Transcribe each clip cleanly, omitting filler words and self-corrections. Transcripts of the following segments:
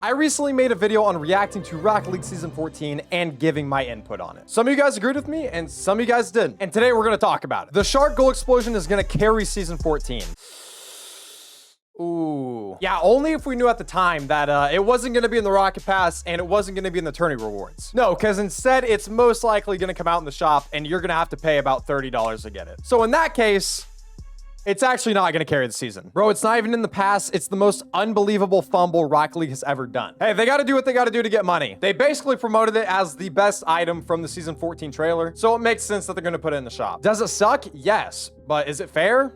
I recently made a video on reacting to Rocket League Season 14 and giving my input on it. Some of you guys agreed with me and some of you guys didn't. And today we're going to talk about it. The Shark Goal Explosion is going to carry Season 14. Ooh. Yeah, only if we knew at the time that it wasn't going to be in the Rocket Pass and it wasn't going to be in the tourney rewards. No, because instead it's most likely going to come out in the shop and you're going to have to pay about $30 to get it. So in that case, it's actually not going to carry the season. Bro, it's not even in the pass. It's the most unbelievable fumble Rocket League has ever done. Hey, they got to do what they got to do to get money. They basically promoted it as the best item from the Season 14 trailer, so it makes sense that they're going to put it in the shop. Does it suck? Yes. But is it fair?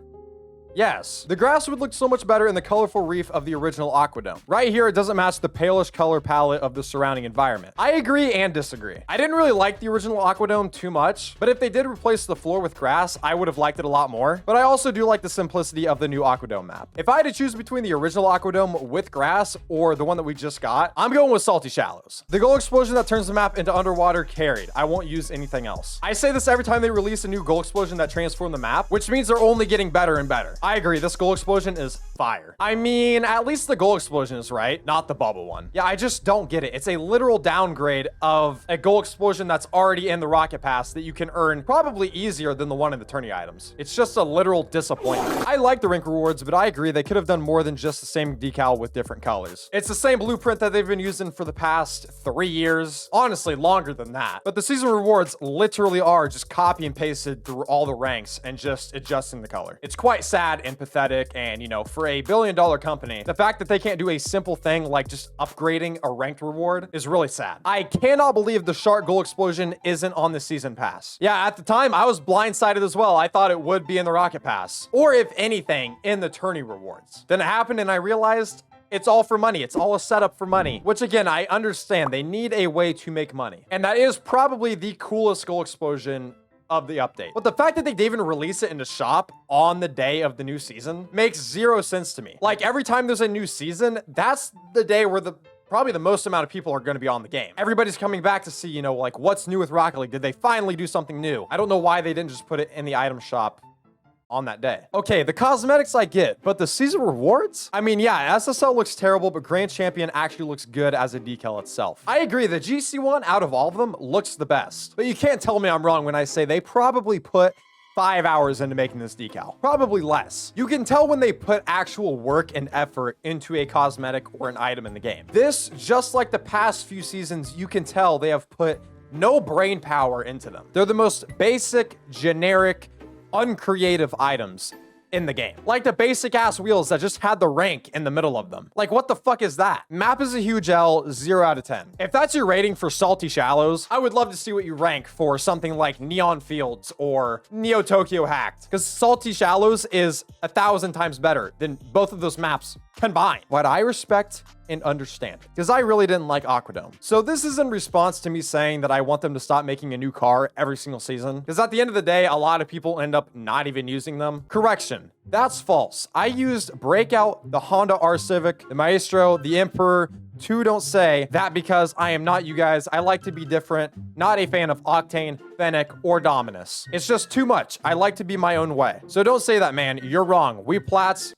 Yes. The grass would look so much better in the colorful reef of the original Aquadome. Right here, it doesn't match the palish color palette of the surrounding environment. I agree and disagree. I didn't really like the original Aquadome too much, but if they did replace the floor with grass, I would have liked it a lot more. But I also do like the simplicity of the new Aquadome map. If I had to choose between the original Aquadome with grass or the one that we just got, I'm going with Salty Shallows. The goal explosion that turns the map into underwater carried. I won't use anything else. I say this every time they release a new goal explosion that transforms the map, which means they're only getting better and better. I agree, this goal explosion is fire. I mean, at least the goal explosion is right, not the bubble one. Yeah, I just don't get it. It's a literal downgrade of a goal explosion that's already in the Rocket Pass that you can earn probably easier than the one in the tourney items. It's just a literal disappointment. I like the rank rewards, but I agree they could have done more than just the same decal with different colors. It's the same blueprint that they've been using for the past 3 years. Honestly, longer than that. But the season rewards literally are just copy and pasted through all the ranks and just adjusting the color. It's quite sad and pathetic. And, you know, for a billion-dollar company, the fact that they can't do a simple thing like just upgrading a ranked reward is really sad. I cannot believe the Shark Goal Explosion isn't on the season pass. Yeah, at the time, I was blindsided as well. I thought it would be in the Rocket Pass, or if anything, in the tourney rewards. Then it happened and I realized it's all for money. It's all a setup for money, which again, I understand. They need a way to make money. And that is probably the coolest goal explosion of the update. But the fact that they didn't even release it in the shop on the day of the new season makes zero sense to me. Like every time there's a new season, that's the day where probably the most amount of people are going to be on the game. Everybody's coming back to see, you know, like what's new with Rocket League. Did they finally do something new? I don't know why they didn't just put it in the item shop on that day. Okay, the cosmetics I get, but the season rewards? I mean, yeah, SSL looks terrible, but Grand Champion actually looks good as a decal itself. I agree, the GC one out of all of them looks the best, but you can't tell me I'm wrong when I say they probably put 5 hours into making this decal. Probably less. You can tell when they put actual work and effort into a cosmetic or an item in the game. This, just like the past few seasons, you can tell they have put no brain power into them. They're the most basic, generic, uncreative items in the game. Like the basic ass wheels that just had the rank in the middle of them. Like what the fuck is that? Map is a huge L, 0 out of 10. If that's your rating for Salty Shallows, I would love to see what you rank for something like Neon Fields or Neo Tokyo Hacked, because Salty Shallows is 1,000 times better than both of those maps combined. What I respect and understand, because I really didn't like Aquadome. So this is in response to me saying that I want them to stop making a new car every single season, because at the end of the day, a lot of people end up not even using them. Correction, that's false. I used Breakout, the Honda R Civic, the Maestro, the Emperor. Don't say that because I am not you guys. I like to be different. Not a fan of Octane, Fennec, or Dominus. It's just too much. I like to be my own way. So don't say that, man. You're wrong. We Plats,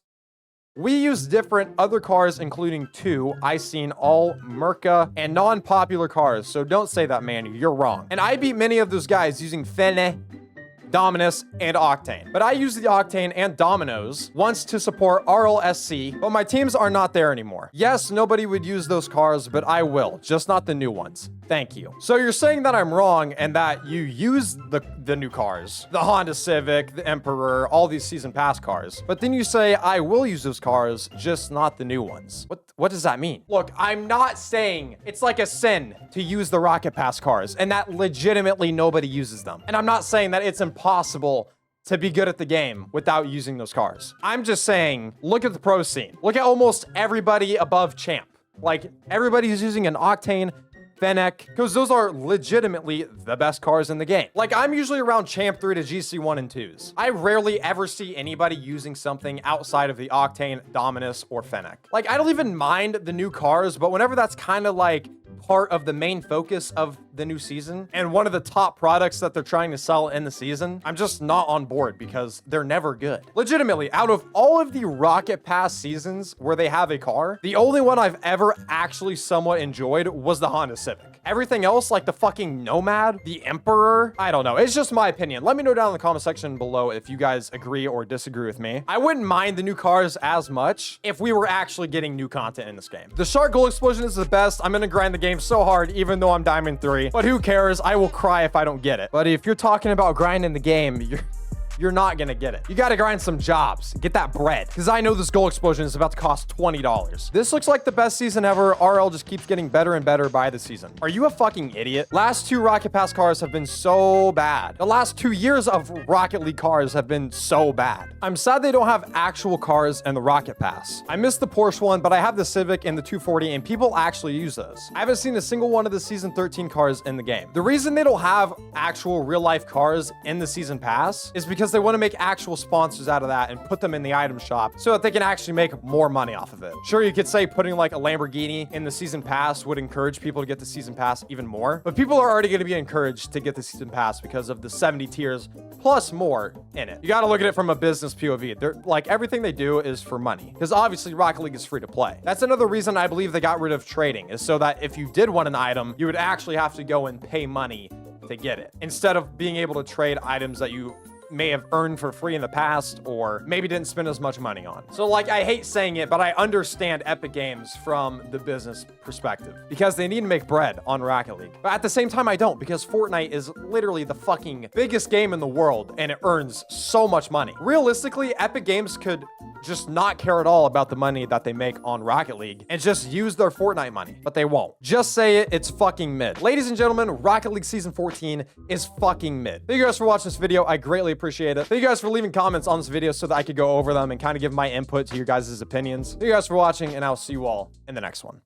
we use different other cars, including 2. I seen all Merca and non-popular cars. So don't say that, man. You're wrong. And I beat many of those guys using Fennec, Dominus, and Octane. But I use the Octane and Dominos once to support RLSC, but my teams are not there anymore. Yes, nobody would use those cars, but I will, just not the new ones. Thank you. So you're saying that I'm wrong and that you use the new cars, the Honda Civic, the Emperor, all these season pass cars, but then you say I will use those cars, just not the new ones. What does that mean? Look, I'm not saying it's like a sin to use the Rocket Pass cars and that legitimately nobody uses them. And I'm not saying that it's impossible to be good at the game without using those cars. I'm just saying, look at the pro scene. Look at almost everybody above champ. Like everybody who's using an Octane, Fennec, because those are legitimately the best cars in the game. Like I'm usually around champ 3 to GC 1 and 2s. I rarely ever see anybody using something outside of the Octane, Dominus, or Fennec. Like I don't even mind the new cars, but whenever that's kind of like part of the main focus of the new season and one of the top products that they're trying to sell in the season, I'm just not on board because they're never good. Legitimately, out of all of the Rocket Pass seasons where they have a car, the only one I've ever actually somewhat enjoyed was the Honda Civic. Everything else, like the fucking Nomad, the Emperor, I don't know. It's just my opinion. Let me know down in the comment section below if you guys agree or disagree with me. I wouldn't mind the new cars as much if we were actually getting new content in this game. The Shark Gold Explosion is the best. I'm gonna grind the game so hard even though I'm Diamond 3, but who cares? I will cry if I don't get it. But if you're talking about grinding the game, you're not gonna get it. You gotta grind some jobs, get that bread. Because I know this gold explosion is about to cost $20. This looks like the best season ever. RL just keeps getting better and better by the season. Are you a fucking idiot? Last 2 Rocket Pass cars have been so bad. The last 2 years of Rocket League cars have been so bad. I'm sad they don't have actual cars in the Rocket Pass. I missed the Porsche one, but I have the Civic and the 240, and people actually use those. I haven't seen a single one of the Season 13 cars in the game. The reason they don't have actual real-life cars in the Season Pass is because they want to make actual sponsors out of that and put them in the item shop so that they can actually make more money off of it. Sure, you could say putting like a Lamborghini in the season pass would encourage people to get the season pass even more, but people are already going to be encouraged to get the season pass because of the 70 tiers plus more in it. You got to look at it from a business POV. They're like, everything they do is for money because obviously Rocket League is free to play. That's another reason I believe they got rid of trading, is so that if you did want an item, you would actually have to go and pay money to get it instead of being able to trade items that you may have earned for free in the past or maybe didn't spend as much money on. So like, I hate saying it, but I understand Epic Games from the business perspective because they need to make bread on Rocket League. But at the same time, I don't, because Fortnite is literally the fucking biggest game in the world and it earns so much money. Realistically, Epic Games could just not care at all about the money that they make on Rocket League and just use their Fortnite money, but they won't. Just say it, it's fucking mid. Ladies and gentlemen, Rocket League Season 14 is fucking mid. Thank you guys for watching this video. I greatly appreciate it. Thank you guys for leaving comments on this video so that I could go over them and kind of give my input to your guys' opinions. Thank you guys for watching, and I'll see you all in the next one.